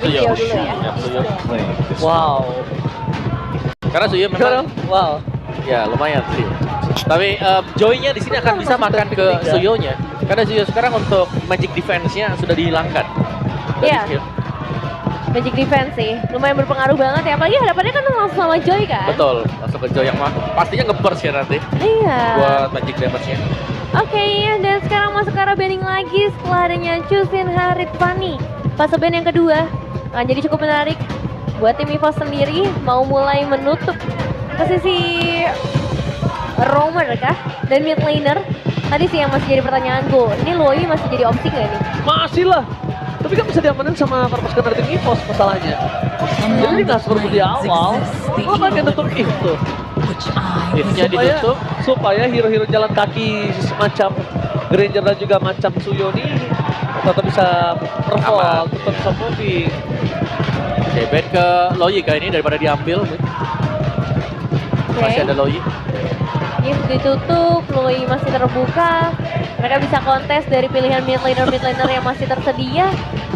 Suyo. Dulu ya. Ya, Suyo. Wow. Karena Suyo memang Wow. ya lumayan sih. Tapi Joy-nya di sini akan bisa makan ke Suyo-nya. Karena Suyo sekarang untuk magic defense-nya sudah dihilangkan. Iya. Magic defense sih, lumayan berpengaruh banget ya. Apalagi hadapannya kan langsung sama Joy kan. Betul, langsung ke Joy yang pastinya nge-burst ya nanti. Iya. Buat magic damage-nya. Oke, dan sekarang masuk ke arah banning lagi setelah adanya Chusin Harit Fanny. Fase ban yang kedua akan jadi cukup menarik buat tim EVOS sendiri. Mau mulai menutup posisi roamer kah? Dan mid laner. Tadi sih yang masih jadi pertanyaanku, ini Loi masih jadi opsi nggak nih? Masih lah. Tapi kan bisa diamanin sama purpose dari tim EVOS masalahnya. Jadi nggak seperti di awal. Lo pakai tutup itu. If-nya ditutup. Supaya hero-hero jalan kaki semacam Granger dan juga macam Suyo nih tetap bisa perform, tetap bisa moving. Oke, band ke Loi kali ini daripada diambil. Masih ada Loi. If ditutup, Loi masih terbuka. Mereka bisa kontes dari pilihan mid laner yang masih tersedia.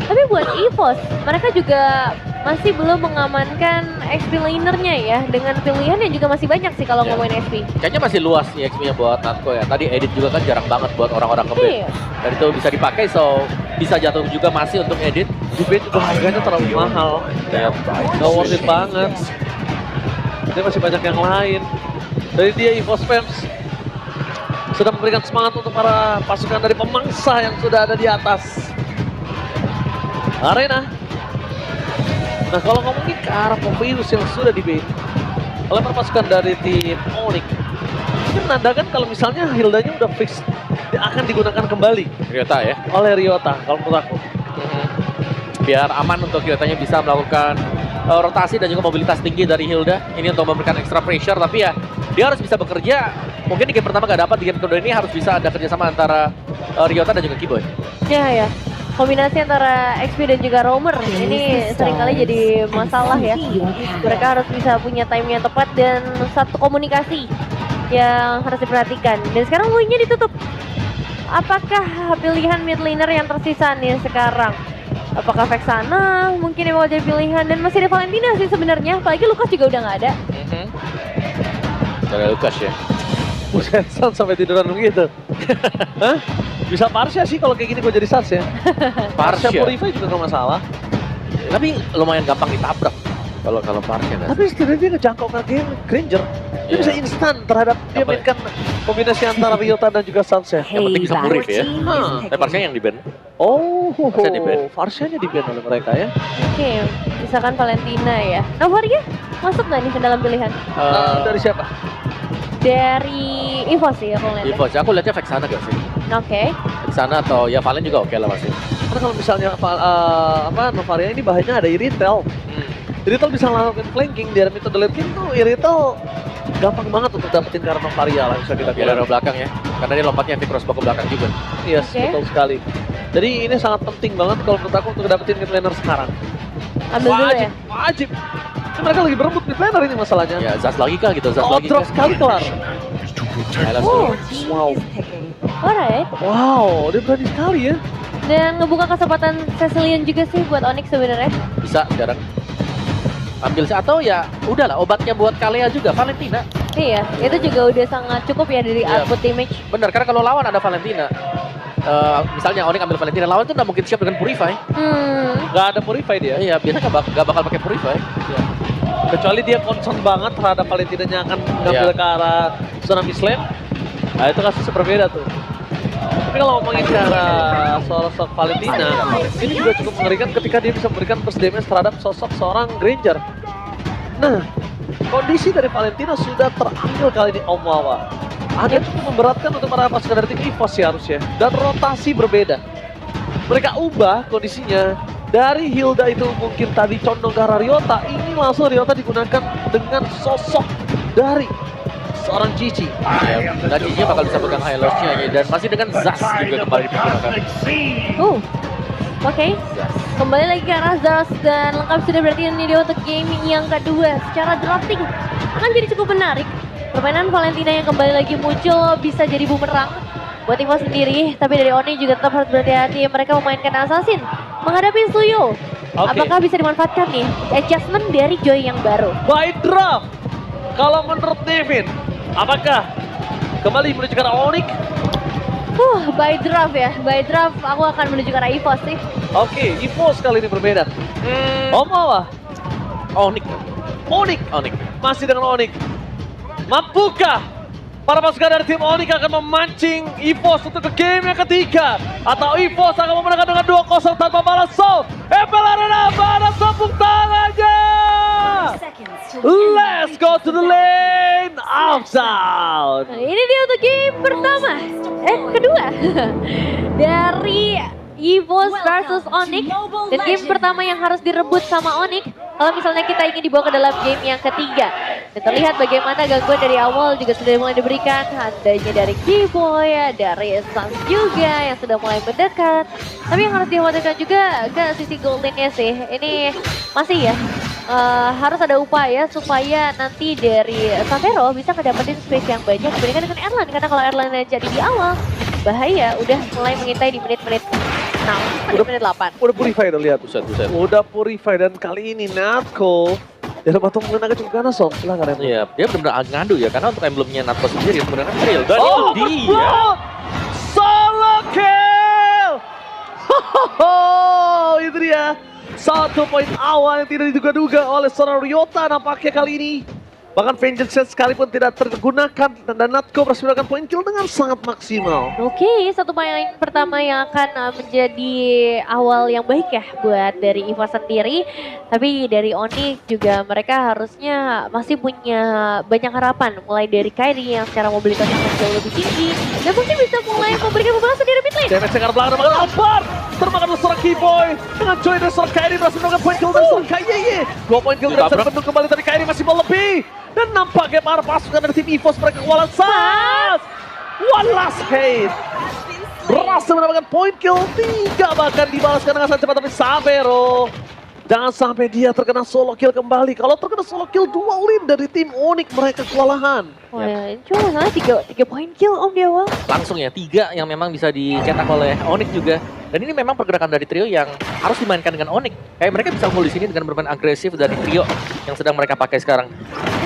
Tapi buat EVOS, mereka juga masih belum mengamankan XP lanernya ya. Dengan pilihan yang juga masih banyak sih kalau ngomongin XP. Kayaknya masih luas nih XP-nya buat Natko ya. Tadi edit juga kan jarang banget buat orang-orang ke Iya. Dan itu bisa dipakai, so bisa jatuh juga masih untuk edit. Di band juga harganya terlalu mahal. Nggak worth it banget. Dia masih banyak yang lain. Dari dia EVOS fans sudah memberikan semangat untuk para pasukan dari pemangsa yang sudah ada di atas arena. Nah, kalau ngomongin ke arah Pompeius yang sudah di-ban oleh para pasukan dari tim Onyx, ini menandakan kalau misalnya Hildanya udah fix akan digunakan kembali Ryota ya. oleh Ryota kalau menurut aku. Biar aman untuk Ryotanya bisa melakukan rotasi dan juga mobilitas tinggi dari Hilda. Ini untuk memberikan extra pressure, tapi ya dia harus bisa bekerja. Mungkin di game pertama gak dapat, di game kedua ini harus bisa ada kerjasama antara Ryota dan juga Keyboy. Ya. Kombinasi antara XP dan juga roamer ini seringkali jadi masalah ya. Mereka harus bisa punya timing yang tepat dan satu komunikasi yang harus diperhatikan. Dan sekarang Loi-nya ditutup. Apakah pilihan mid laner yang tersisa nih sekarang? Apakah Vexana mungkin yang mau jadi pilihan, dan masih ada Valentina sih sebenarnya. Apalagi Lucas juga udah nggak ada. Ada Lucas ya. Buset, Sans sampai tiduran begitu. Hah? Bisa Parsha sih kalau kayak gini gue jadi Sans ya. Parsha Purify juga gak masalah. Tapi lumayan gampang ditabrak kalau Parsha. Tapi setidaknya dia ngejangkau ke Granger. Dia bisa instan terhadap dia mainkan kombinasi antara Ryota dan juga Sans ya. Yang penting bisa Purif ya. Tapi Parsha yang di-ban. Oh, Parsha di-ban. Parsha-nya di-ban oleh mereka ya. Oke, misalkan Valentina ya. Novaria masuk nggak nih ke dalam pilihan? Dari siapa? Dari EVOS sih aku ngeliatnya. EVOS, aku lihatnya Vexana gak sih? Oke. Vexana atau ya Valen juga oke lah masih. Karena kalau misalnya Novaria ini bahayanya ada Iritel. Iritel bisa melakukan flanking di metode late game tuh. Iritel gampang banget untuk dapetin karena Novaria lah bisa kita Biar dari belakang ya. Karena dia lompatnya anti crossbow ke belakang juga. Yes, betul sekali. Jadi ini sangat penting banget kalau menurut aku untuk dapetin mid laner sekarang. Ambil dulu ya. Wajib. Ini mereka lagi berebut mid laner ini masalahnya. Ya Zaz lagi kah gitu, Zaz lagi Drop kah? sekali kelar. Wow. Alright. Wow, dia berani sekali ya. Dan ngebuka kesempatan Cecilian juga sih buat Onyx sebenarnya. Bisa sekarang. Ambil atau ya udahlah obatnya buat Kalea juga, Valentina. Iya, itu juga udah sangat cukup ya dari output damage. Bener, karena kalau lawan ada Valentina. Misalnya Onyx ambil Valentina, lawan tuh nggak mungkin siap dengan Purify. Nggak ada Purify dia. Iya, biasanya nggak bakal pakai Purify. Iya. Kecuali dia concern banget terhadap Valentinanya akan ngambil ke arah Tsunami Slam. Nah itu kasusnya berbeda tuh. Tapi kalau ngomongin ke arah sosok Valentina, ini juga cukup mengerikan ketika dia bisa memberikan burst damage terhadap sosok seorang Granger. Nah, kondisi dari Valentina sudah terambil kali ini Om Wawa. Agak cukup memberatkan untuk para pasukan dari tim EVOS ya harusnya. Dan rotasi berbeda. Mereka ubah kondisinya. Dari Hilda itu mungkin tadi condong ke arah Ryota, ini langsung Ryota digunakan dengan sosok dari seorang Gigi. Ya, dan Gigi bakal bisa pegang highlights-nya dan masih dengan Zaz juga kembali dipergunakan. Oke. Kembali lagi ke arah Zaz dan lengkap sudah berarti ini dia untuk game yang kedua. Secara drafting akan jadi cukup menarik. Permainan Valentina yang kembali lagi muncul bisa jadi bumerang buat EVOS sendiri, tapi dari Oni juga tetap harus berhati-hati. Mereka memainkan Assassin menghadapi Suyo. Oke. Apakah bisa dimanfaatkan nih adjustment dari Joy yang baru? By draft, kalau menurut Devin, apakah kembali menuju ke arah Onyx? By draft ya. By draft aku akan menuju ke arah EVOS sih. Oke, EVOS kali ini berbeda. Omawa, Onyx. Onyx, masih dengan Onyx. Mampukah para pasukan dari tim Onyx akan memancing EVOS untuk ke game yang ketiga? Atau EVOS akan memenangkan dengan 2-0 tanpa balas? So, Apple Arena balas tepuk tangannya! Let's go to the lane of down. Nah, ini dia untuk game pertama. Kedua. Dari EVOS versus Onyx. Dan game pertama yang harus direbut sama Onyx kalau misalnya kita ingin dibawa ke dalam game yang ketiga. Dan terlihat bagaimana gangguan dari awal juga sudah mulai diberikan. Adanya dari Keyboy, dari Sans juga yang sudah mulai mendekat. Tapi yang harus dikhawatirkan juga ke sisi goldennya sih. Ini masih ya. Harus ada upaya supaya nanti dari Savero bisa kedapetin space yang banyak dibandingkan dengan Erlan. Karena kalau Erlan jadi di awal, bahaya. Udah mulai mengintai di menit-menit 6, di menit 8. Udah purify udah lihat. Buset. Udah purify dan kali ini Natko dari Batu menggunakan cukup ganas Sob. Silahkan Emblem. Iya, dia benar-benar ngadu ya, karena untuk emblemnya Natko sendiri sebenarnya real. Dan Oh, itu dia. solo kill! Itu dia. Satu poin awal yang tidak diduga-duga oleh seorang Ryota nampaknya kali ini. Bahkan Vengeance Set sekalipun tidak tergunakan dan Natko berhasil mendapatkan poin kill dengan sangat maksimal. Oke, satu poin pertama yang akan menjadi awal yang baik ya buat dari EVOS sendiri. Tapi dari Onyx juga mereka harusnya masih punya banyak harapan. Mulai dari Kairi yang secara mobilitasnya jauh lebih tinggi. Dan mungkin bisa mulai memberikan pembalasan dari mid lane. Damage yang belakang makan Alvar. Termakan oleh seorang Keyboy. Dengan Joy dan seorang Kairi berhasil mendapatkan poin kill dari seorang Kayeye. 2 poin kill dari seorang bendung kembali, tapi Kairi masih mau lebih. Dan nampaknya para pasukan dari tim EVOS mereka kewalahan saat. One last hit. Berhasil mendapatkan poin kill 3 bahkan dibalaskan dengan sangat cepat, tapi Savero. Jangan sampai dia terkena solo kill kembali. Kalau terkena solo kill 2 win dari tim Onyx mereka kewalahan. Wah, ya, cuma masalah 3 poin kill om di awal. Langsung ya, 3 yang memang bisa dicetak oleh Onyx juga. Dan ini memang pergerakan dari trio yang harus dimainkan dengan Onyx. Kayak mereka bisa unggul di sini dengan bermain agresif dari trio yang sedang mereka pakai sekarang.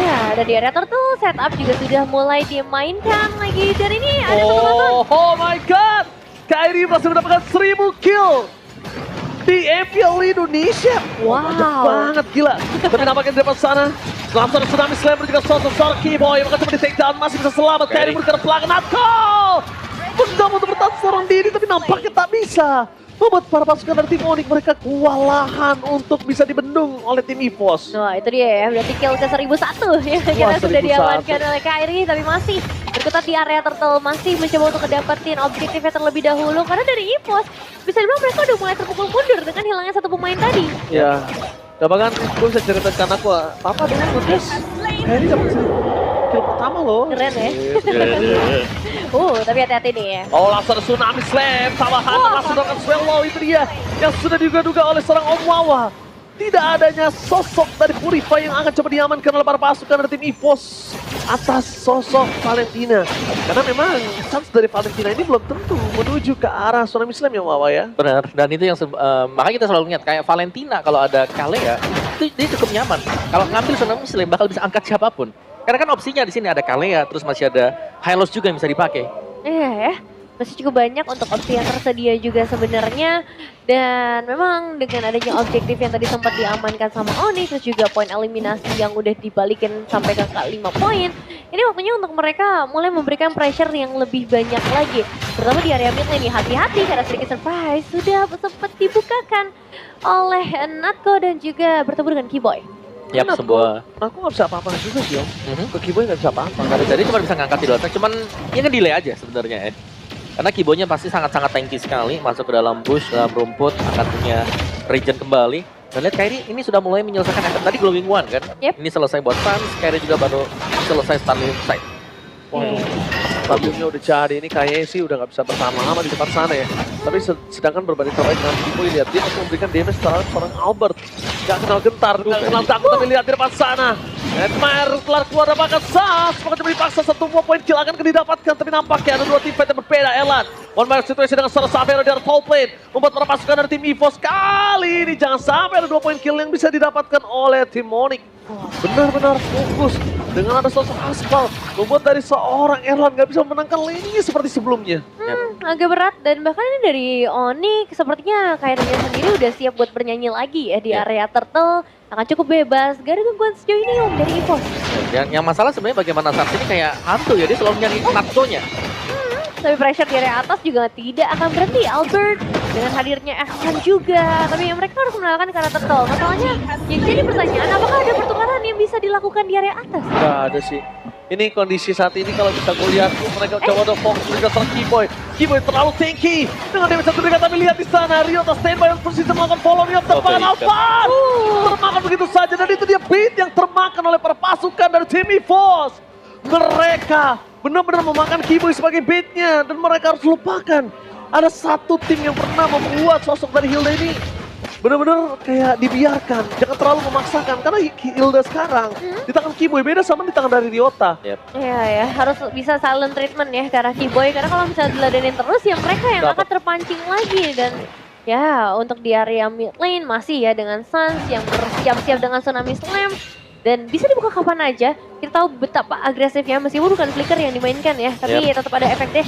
Ya, dan di area turtle setup juga sudah mulai dimainkan lagi. Dan ini ada satu button. Oh my god. Kairi berhasil mendapatkan 1000 kill di MPL Indonesia. Wow. Mantap banget, gila. Tapi nampaknya di depan sana langsung Tsunami Slammer juga sosok Keyboy. Maka coba di take down, masih bisa selamat. Kairi bergerak ke belakang. Natko mencoba untuk bertahan seorang diri, tapi nampaknya tak bisa. Membuat para pasukan dari tim Onyx mereka kewalahan untuk bisa dibendung oleh tim EVOS. Nah itu dia ya, berarti kill ke 1001 ya. Kira sudah 1001. diamankan oleh Kairi, tapi masih berkutat di area turtle, masih mencoba untuk dapetin objektifnya terlebih dahulu. Karena dari EVOS, bisa dibilang mereka udah mulai terpukul mundur dengan hilangnya satu pemain tadi. Ya, nah bahkan gue bisa ceritakan aku, Papa dengan ngedes Kairi dapat kill pertama loh. Keren ya. Tapi hati-hati nih ya. Oh, langsung ada Tsunami Slam, tambahan langsung melakukan swallow, itu dia yang sudah diduga-duga oleh seorang Omawa. Tidak adanya sosok dari Purify yang akan coba diamankan oleh para pasukan dari tim EVOS atas sosok Valentina. Karena memang chance dari Valentina ini belum tentu menuju ke arah Tsunami Slam ya Omawa ya. Benar, dan itu yang makanya kita selalu ingat kayak Valentina kalau ada Kalea itu dia cukup nyaman. Kalau ngambil Tsunami Slam bakal bisa angkat siapapun. Karena kan opsinya di sini ada Kalea, terus masih ada Hylos juga yang bisa dipakai. Iya ya, masih cukup banyak untuk opsi yang tersedia juga sebenarnya. Dan memang dengan adanya objektif yang tadi sempat diamankan sama Onyx, terus juga poin eliminasi yang udah dibalikin sampai ke 5 poin. Ini waktunya untuk mereka mulai memberikan pressure yang lebih banyak lagi. Terutama di area mid lane nih, hati-hati karena sedikit surprise sudah sempat dibukakan oleh Natko dan juga bertemu dengan Keyboy. Yap, sebuah Aku nggak bisa apa-apa juga sih Om. Ke Keyboy nggak bisa apa-apa. jadi cuma bisa ngangkat di attack, cuman ini kan delay aja sebenarnya ya. Karena Keyboy-nya pasti sangat-sangat tanky sekali, masuk ke dalam bush, dalam rumput, akan punya regen kembali. Dan lihat Kairi ini sudah mulai menyelesaikan item tadi Glowing One kan. Yep. Ini selesai buat Sans, Kairi juga baru selesai Starling Sight. Waduh, stabilnya udah jadi, ini kayaknya sih udah nggak bisa bertahan-lama di depan sana ya. Tapi sedangkan berbanding terbalik dengan Keyboy, lihat dia masih memberikan damage terhadap seorang Albert. Gak kenal gentar, gak kenal takut, tapi lihat di depan sana. Nightmare telah keluar dapatkan Sas. Makanya dipaksa satu buah poin kill akan didapatkan. Tapi nampaknya ada dua tim fight yang berbeda. Elan, one man situation dengan salah Savero dari top lane. Membuat para pasukan dari tim EVOS kali ini. Jangan sampai ada 2 poin kill yang bisa didapatkan oleh tim Onyx. Benar-benar fokus dengan ada sosok Aspal. Membuat dari seorang Erlan gak bisa memenangkan lane seperti sebelumnya. Agak berat dan bahkan ini dari Onyx sepertinya kayaknya sendiri udah siap buat bernyanyi lagi ya di area turtle. Akan cukup bebas, gak ada gangguan sejauh ini Om dari EVOS. Yang masalah sebenarnya bagaimana saat ini kayak hantu ya, dia selalu nyari natsonya. Tapi pressure di area atas juga tidak akan berhenti. Albert dengan hadirnya Erlan juga. Tapi mereka harus mengalahkan ke area turtle. Masalahnya yang jadi pertanyaan, apakah ada pertukaran yang bisa dilakukan di area atas? Gak ada sih. Ini kondisi saat ini kalau bisa gue lihat mereka coba ada fokus juga serang Keyboy. Keyboy terlalu tanky dengan damage satu dekat, tapi lihat di sana Ryota standby untuk posisi melakukan follow up tepat Alvan. Termakan begitu saja dan itu dia beat yang termakan oleh para pasukan dari tim EVOS. Mereka benar-benar memakan Keyboy sebagai beatnya dan mereka harus lupakan ada satu tim yang pernah membuat sosok dari Hilda ini benar-benar kayak dibiarkan, jangan terlalu memaksakan karena Hilda sekarang di tangan Keyboy beda sama di tangan dari Ryota. Iya ya, harus bisa silent treatment ya ke arah Keyboy karena kalau misalnya diladenin terus ya mereka yang akan terpancing lagi dan ya untuk di area mid lane masih ya dengan Suns yang bersiap-siap dengan Tsunami Slam dan bisa dibuka kapan aja. Kita tahu betapa agresifnya meskipun bukan flicker yang dimainkan ya, tapi tetap ada efek deh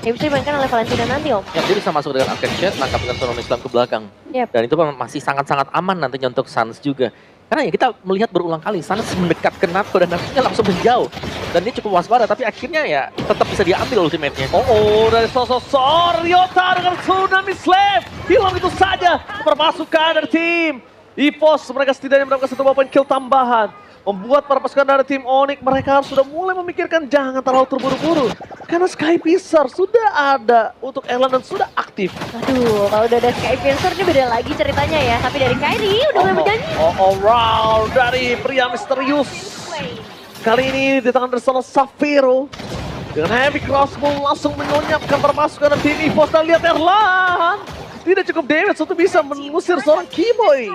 yang bisa dimainkan oleh Valentina nanti Om. Ya, dia bisa masuk dengan Arcane Shot, nangkap dengan Tsunami Slam ke belakang. Dan itu masih sangat-sangat aman nantinya untuk Suns juga. Karena ya kita melihat berulang kali, Suns mendekat ke Natko dan Natko langsung menjauh. Dan dia cukup waspada, tapi akhirnya ya tetap bisa diambil ultimate-nya. Dari sosok Ryota dengan Tsunami Slam. Hilang itu saja perpasukan dari tim EVOS. Mereka setidaknya mendapatkan 1 poin kill tambahan. Membuat para pasukan dari tim Onyx mereka sudah mulai memikirkan jangan terlalu terburu-buru. Karena Sky Piercer sudah ada untuk Erlan dan sudah aktif. Aduh, kalau udah ada Sky Piercer ini beda lagi ceritanya ya. Tapi dari Kairi udah mulai berjanji. Wow, dari pria misterius. Kali ini di tangan dari seorang Savero. Dengan heavy crossbow langsung menyonyapkan para pasukan dari tim EVOS. Dan lihat Erlan. Tidak cukup damage untuk bisa mengusir seorang Keyboy.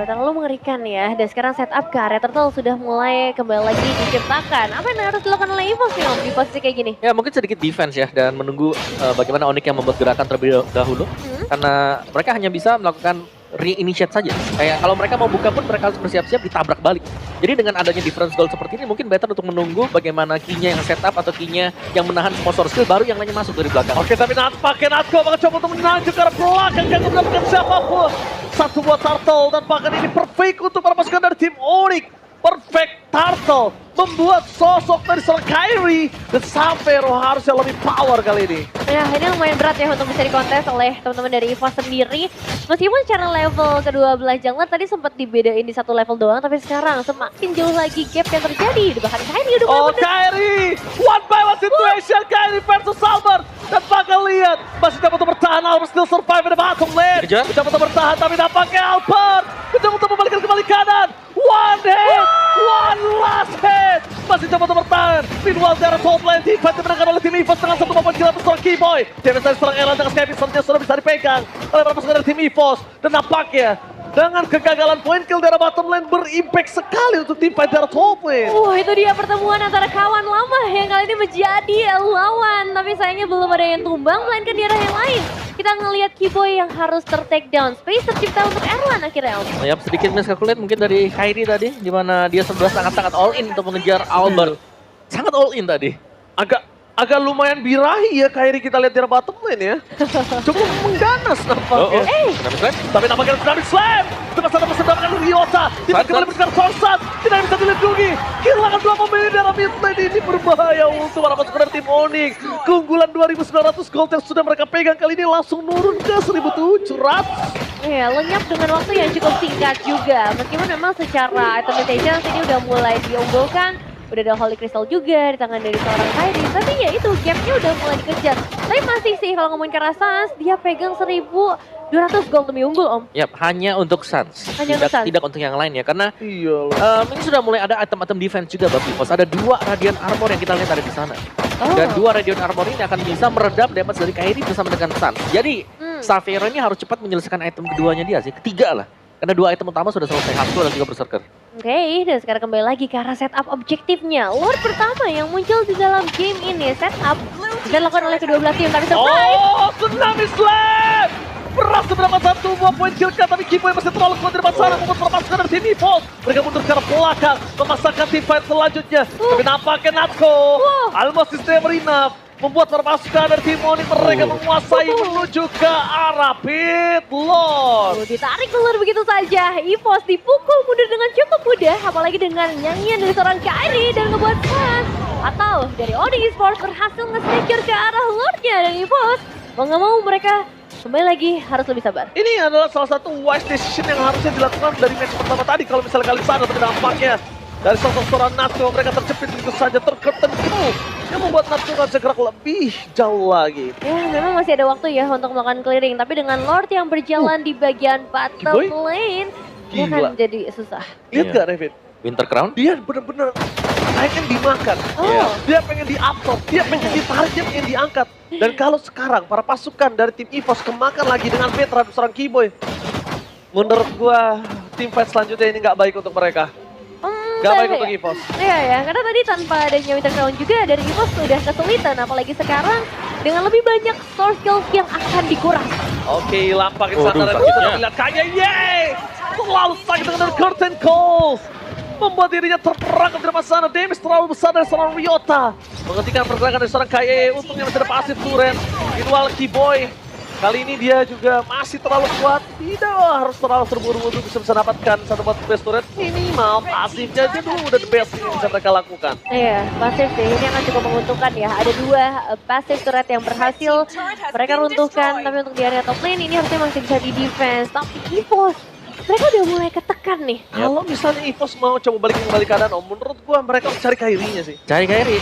Terlalu mengerikan ya. Dan sekarang setup ke area turtle sudah mulai kembali lagi diciptakan. Apa yang harus dilakukan oleh EVOS nih Om di posisi kayak gini? Ya mungkin sedikit defense ya dan menunggu bagaimana Onyx yang membuat gerakan terlebih dahulu. Karena mereka hanya bisa melakukan re-initiate saja. Kayak kalau mereka mau buka pun mereka harus bersiap-siap ditabrak balik. Jadi dengan adanya difference goal seperti ini mungkin better untuk menunggu bagaimana key-nya yang setup atau key-nya yang menahan sponsor skill baru yang lainnya masuk dari belakang. Oke, tapi pakai Natko bakal coba untuk menahan ke arah belakang, gak mendapatkan siapapun. Satu buat Turtle dan bahkan ini perfect untuk para pasukan dari tim Onyx. Perfect Turtle membuat sosok dari seorang Kairi dan Savero harusnya lebih power kali ini. Ya ini lumayan berat ya untuk bisa dikontes oleh teman-teman dari EVOS sendiri. Meskipun secara level kedua belah jungler tadi sempat dibedain di satu level doang, tapi sekarang semakin jauh lagi gap yang terjadi. Bahkan Kairi udah Kairi, one by one situation, Kairi versus Albert. Dan bakal lihat, masih dapat untuk bertahan, Albert still survive in the bottom lane. Mencoba untuk bertahan, tapi nampaknya Albert mencoba untuk membalikkan kembali kanan. One hit, one last hit. Masih coba untuk bertahan. Meanwhile dari top lane, defense dimenangkan oleh tim EVOS dengan 1 poin kill atas seorang Keyboy. Damage dari seorang Erlan dengan Sky Piercer sudah bisa dipegang oleh para pasukan dari tim EVOS. Dan nampaknya dengan kegagalan point kill dari bottom lane berimpact sekali untuk tim fight dari top lane. Itu dia pertemuan antara kawan lama yang kali ini menjadi lawan. Tapi sayangnya belum ada yang tumbang, melainkan di arah yang lain. Kita ngelihat Keyboy yang harus ter-take down. Space tercipta untuk Erlan akhirnya. Ya sedikit miscalculate mungkin dari Kairi tadi, di mana dia sudah sangat-sangat all in untuk mengejar Albert. Sangat all in tadi. Agak lumayan birahi ya Kairi kita lihat di bottom lane ya. Cukup mengganas nampaknya. Tapi nampaknya Tsunami Slam. Tepat-tepat mendapatkan Ryota. Tidak kembali bersegar Sorsat. Tidak bisa dilindungi. Kehilangan 2 pemain dari mid lane ini berbahaya untuk para pasukan dari tim Onyx. Keunggulan 2.900 gold yang sudah mereka pegang kali ini langsung nurun ke 1.700. Ya, lenyap dengan waktu yang cukup singkat juga. Meskipun memang secara itemization ini udah mulai diunggulkan. Udah ada Holy Crystal juga di tangan dari seorang Kairi. Tapi ya itu gapnya udah mulai dikejar. Tapi masih sih kalau ngomongin ke arah Suns, dia pegang 1.200 gold lebih unggul Om. Yap, hanya untuk Suns. Tidak untuk yang lain ya. Karena ini sudah mulai ada item-item defense juga buat EVOS. Ada 2 Radiant Armor yang kita lihat ada di sana. Dan 2 Radiant Armor ini akan bisa meredam damage dari Kairi bersama dengan Suns. Jadi Savero ini harus cepat menyelesaikan item keduanya dia sih. Ketiga lah. Karena 2 item utama sudah selesai, Hustle dan juga Berserker. Oke, dan sekarang kembali lagi ke arah setup objektifnya. Lord pertama yang muncul di dalam game ini, setup bisa dilakukan oleh kedua belah tim, tapi surprise. Oh, Tsunami Slam! Berhasil mendapatkan 2 poin kill kan, tapi Kiboy masih terlalu kuat di depan sana membuat permasalahan dari tim EVOS. Mereka mundur ke arah belakang, memasangkan tim fight selanjutnya. Tapi nampaknya Natsko, almost is never enough. Membuat permasukan dari tim Onyx, mereka menguasai menuju ke arah pit lord. Ditarik keluar begitu saja, EVOS dipukul mundur dengan cukup mudah, apalagi dengan nyanyian dari seorang Kairi dan ngebuat fans. Atau dari Onyx Esports berhasil nge-secure ke arah Lordnya dan EVOS. Mau nggak mau mereka kembali lagi harus lebih sabar. Ini adalah salah satu wise decision yang harusnya dilakukan dari match pertama tadi. Kalau misalnya kali sana, tapi dampaknya dari sosok seorang Natsko, mereka terjepit begitu saja, terketentu. Yang membuat Natsko nggak bisa gerak lebih jauh lagi. Ya, memang masih ada waktu ya untuk melakukan clearing. Tapi dengan Lord yang berjalan di bagian bottom lane, dia Gila. akan jadi susah. Lihat Iya. gak, Revit? Winter Crown? Dia bener-bener pengen dimakan. Oh. Dia pengen diabsorb, dia pengen ditarik, dia pengen diangkat. Dan kalau sekarang para pasukan dari tim EVOS kemakan lagi dengan veteran seorang Kiboy, menurut gua tim fight selanjutnya ini nggak baik untuk mereka. Nggak baik untuk EVOS. Iya ya, karena tadi tanpa adanya Winter Crown juga dari EVOS sudah kesulitan, apalagi sekarang dengan lebih banyak source skills yang akan dikuras. Oke, lampakin Waduh, sana dan sakitnya. kita lihat kayak yeay! Terlalu sakit dengan curtain calls. Membuat dirinya terperangkap di depan sana. Damage terlalu besar dari seorang Ryota. Menghentikan pergerakan dari seorang KAE. Untungnya masih ada pasif turret. Meanwhile Kiboy, kali ini dia juga masih terlalu kuat. Tidak harus terlalu terburu-buru bisa dapatkan satu buat best turret. Minimal pasifnya aja dulu udah the best yang bisa mereka lakukan. Iya, pasif sih ini akan cukup menguntungkan ya. Ada 2 pasif turret yang berhasil mereka runtuhkan, tapi untuk di area top lane ini harusnya masih bisa di defense. Tapi EVOS, mereka udah mulai ketekan nih. Kalau misalnya EVOS mau coba balikin kembali keadaan, Om, menurut gua mereka harus cari Kairinya sih. Cari Kairi.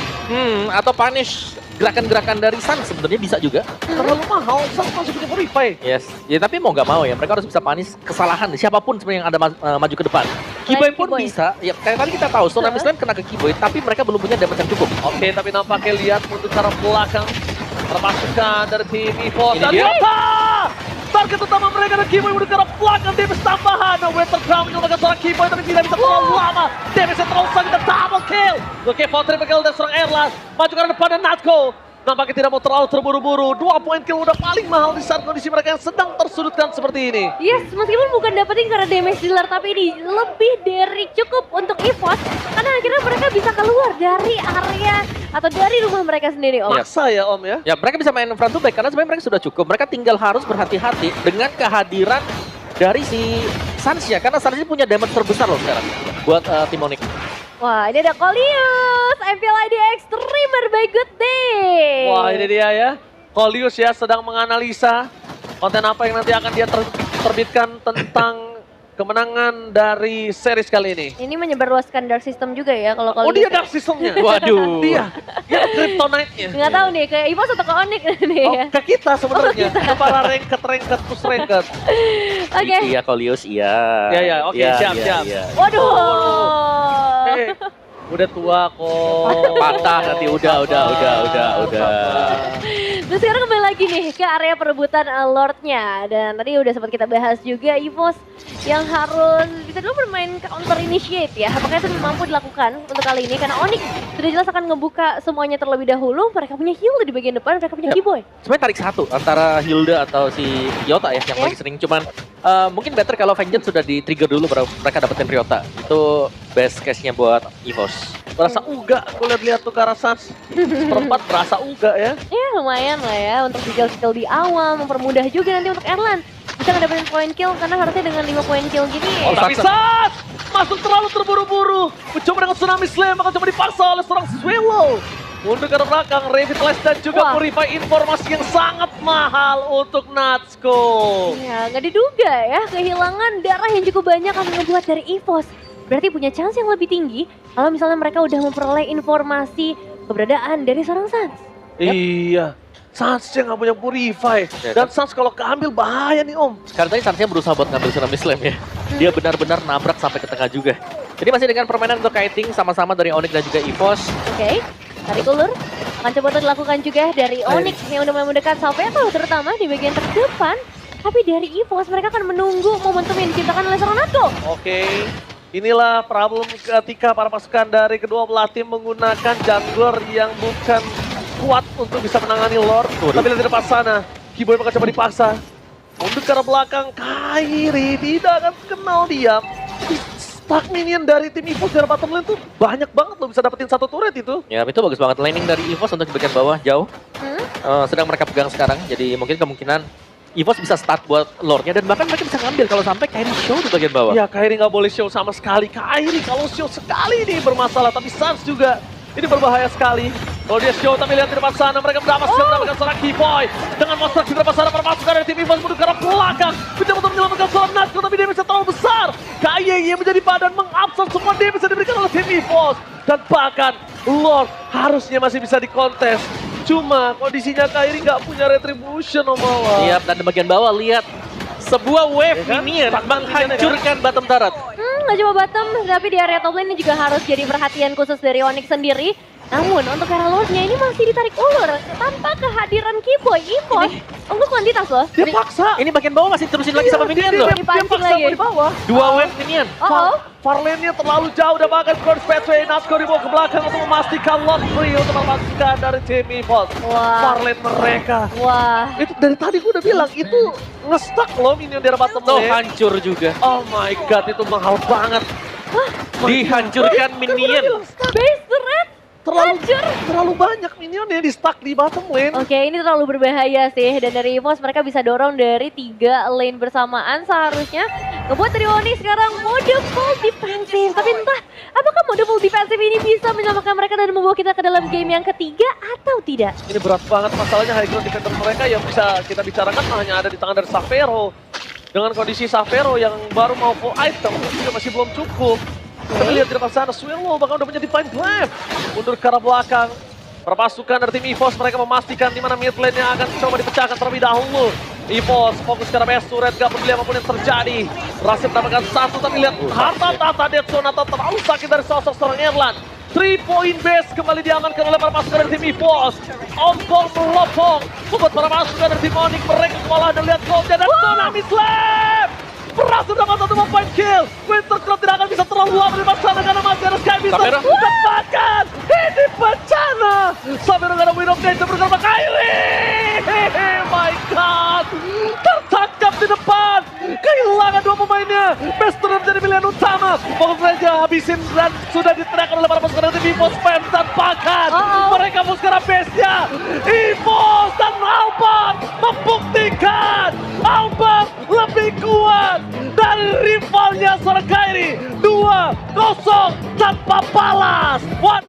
Atau punish gerakan-gerakan dari Sun sebenarnya bisa juga. Terlalu mahal, sama masih punya purify. Yes. Ya tapi mau nggak mau ya, mereka harus bisa punish kesalahan siapapun sebenarnya yang ada maju ke depan. Kiboy pun Kiboy. bisa. Ya kayak tadi kita tahu Tsunami Slam kena ke Kiboy, tapi mereka belum punya damage yang cukup. Oke, tapi nampaknya lihat untuk cara belakang termasukkan dari tim EVOS. Ini Dan dia. Yota! Target utama mereka dan Kiboy menuju ke arah belakang. Damage tambahan. Nah, Winter Crown menyelamatkan seorang Kiboy, tapi tidak bisa terlalu lama. Damage-nya terlalu sakit dan double kill. Oke, Valtteri kill dari seorang Erlas. Maju ke arah depan dan Natsko. Nampaknya tidak mau terlalu terburu-buru. 2 poin kill udah paling mahal di saat kondisi mereka yang sedang tersudutkan seperti ini. Yes, meskipun bukan dapetin karena damage dealer, tapi ini lebih dari cukup untuk EVOS. Karena akhirnya mereka bisa keluar dari area atau dari rumah mereka sendiri, Om. Maksa ya, Om ya. Ya mereka bisa main front to back karena sebenarnya mereka sudah cukup. Mereka tinggal harus berhati-hati dengan kehadiran dari si Sansya. Karena Sansya punya damage terbesar loh sekarang buat tim Onyx. Wah, ini ada Kolius, MPLID Extremer by Good Day. Wah, ini dia ya. Kolius ya sedang menganalisa konten apa yang nanti akan dia terbitkan tentang kemenangan dari series kali ini. Ini menyebarluaskan Dark System juga ya kalau Oh, Kolius. dia dark systemnya. Waduh. Dia Kryptonite-nya. Nggak tahu nih, ke EVOS atau ke Onyx nih Oh, ya. ke kita sebenarnya. Ke para ranked, push ranked. Oke. Iya Kolius, iya. Iya, oke, Iya, siap, iya, siap. iya. Waduh. Udah tua kok. Patah nanti, udah. Dan sekarang kembali lagi nih ke area perebutan Lordnya. Dan tadi udah sempat kita bahas juga EVOS yang harus bisa dulu bermain counter initiate ya. Apakah itu mampu dilakukan untuk kali ini? Karena Onyx sudah jelas akan ngebuka semuanya terlebih dahulu. Mereka punya Hilda di bagian depan, mereka punya Yap. Kiboy. Sebenarnya tarik satu antara Hilda atau si Ryota ya yang paling sering. Cuman mungkin better kalau Vengeance sudah di-trigger dulu baru mereka dapetin Ryota. Itu best case-nya buat EVOS. Berasa uga, aku lihat tuh ke arah Sans. Perempat berasa uga ya. Ya lumayan lah ya untuk skill-skill di awal, mempermudah juga nanti untuk Erlan. Bisa ngedapetin point kill karena harusnya dengan 5 point kill gini. Oh, tapi Sans masuk terlalu terburu-buru. Mencoba dengan Tsunami Slam, akan coba dipaksa oleh seorang Swallow. Mundur ke belakang, Revitalize dan juga Wah. Purify informasi yang sangat mahal untuk Natsko. Ya nggak diduga ya, kehilangan darah yang cukup banyak akan ngebuat dari EVOS. Berarti punya chance yang lebih tinggi kalau misalnya mereka udah memperoleh informasi keberadaan dari seorang Sans. Iya, Sans yang nggak punya Purify. Ya, Dan Sans kalau keambil bahaya nih Om. Karena tadi Sansnya berusaha buat ngambil Tsunami Slam ya. Dia benar-benar nabrak sampai ke tengah juga. Jadi masih dengan permainan untuk kiting sama-sama dari Onyx dan juga EVOS. Oke, tarik ulur. Akan coba untuk dilakukan juga dari Onyx yang udah mulai mendekat Salveto terutama di bagian terdepan. Tapi dari EVOS mereka akan menunggu momentum yang diciptakan oleh seorang Natko. Oke, inilah problem ketika para pasukan dari kedua belah tim menggunakan jungler yang bukan kuat untuk bisa menangani Lord. Tapi lihat di depan sana, Keyboy bakal coba dipaksa. Mundur ke arah belakang, Kairi tidak akan kenal diam. Stack minion dari tim EVOS dari bottom lane tuh banyak banget loh, bisa dapetin satu turret itu. Ya, itu bagus banget laning dari EVOS untuk di bagian bawah jauh. Sedang mereka pegang sekarang, jadi mungkin kemungkinan EVOS bisa start buat lore-nya dan bahkan mereka bisa ngambil kalau sampai Kairi show di bagian bawah. Iya, Kairi nggak boleh show sama sekali. Kairi kalau show sekali ini bermasalah, tapi Sans juga ini berbahaya sekali. Kalau dia show, tapi lihat di depan sana mereka mendapatkan seorang Keyboy. Dengan monster di depan sana permasukan dari tim EVOS menuju ke arah belakang. Mencoba untuk menyelamatkan seorang Natko, tapi dia bisa terlalu besar. KYY menjadi badan mengabsorb semua dia bisa diberikan oleh tim EVOS. Dan bahkan Lord harusnya masih bisa dikontes. Cuma kondisinya Kairi nggak punya retribution, Omawa. Iya, dan di bagian bawah lihat sebuah wave Ya kan? minion Tak menghancurkan bottom turret. Nggak cuma bottom, tapi di area top lane ini juga harus jadi perhatian khusus dari Onyx sendiri. Namun untuk arah lord-nya ini masih ditarik ulur tanpa kehadiran Keyboy. EVOS untuk kuantitas loh. Dia paksa. Ini bagian bawah masih terusin lagi sama minion loh. dia dipancing lagi. Di bawah. Dua wave minion. Oh, Farlane-nya terlalu jauh dan bahkan Coach Pathway Natko dibawa ke belakang untuk memastikan Lord free untuk memastikan dari tim EVOS. Wah. Farlane mereka. wah. Itu dari tadi gue udah bilang, itu nge-stuck loh minion di bottom Tuh lane. hancur juga. Oh my god, itu mahal banget. Dihancurkan minion. Base turret Terlalu banyak minion yang di-stuck di bottom lane. Oke, ini terlalu berbahaya sih. Dan dari EVOS mereka bisa dorong dari 3 lane bersamaan. Seharusnya ngebuat dari Onyx sekarang mode full defensive. Tapi entah apakah mode full defensive ini bisa menyelamatkan mereka dan membawa kita ke dalam game yang ketiga atau tidak. Ini berat banget masalahnya, high ground defender mereka yang bisa kita bicarakan hanya ada di tangan dari Savero. Dengan kondisi Savero yang baru mau full item juga masih belum cukup. Kita lihat di depan sana, Swirlo bahkan udah punya Divine Blast. Mundur ke arah belakang. Perpasukan dari tim EVOS mereka memastikan di mana mid lane-nya akan coba dipecahkan terlebih dahulu. EVOS fokus ke arah best turret, gak peduli apapun yang terjadi. Berhasil mendapatkan satu, tapi lihat harta tata Dead Sonata terlalu sakit dari sosok seorang Erlan. 3-point base kembali diamankan oleh para pasukan dari tim EVOS. Ompong melopong membuat para pasukan dari tim Onyx mereka kewalahan dan lihat goldnya dan Tsunami Slam. Berhasil dapat satu point kill. Wintercloud tidak akan bisa terlalu lama di sana karena masih ada Sky bisa Savero. dapatkan. Ini bencana. Savero gak ada win of danger bersama Kylie. My god. Tertangkap di depan. Kehilangan dua pemainnya. Bester menjadi pilihan utama. Fokus saja habisin dan sudah diteriakkan oleh para pasukan dari tim EVOS Fans dan bahkan mereka mau sekarang base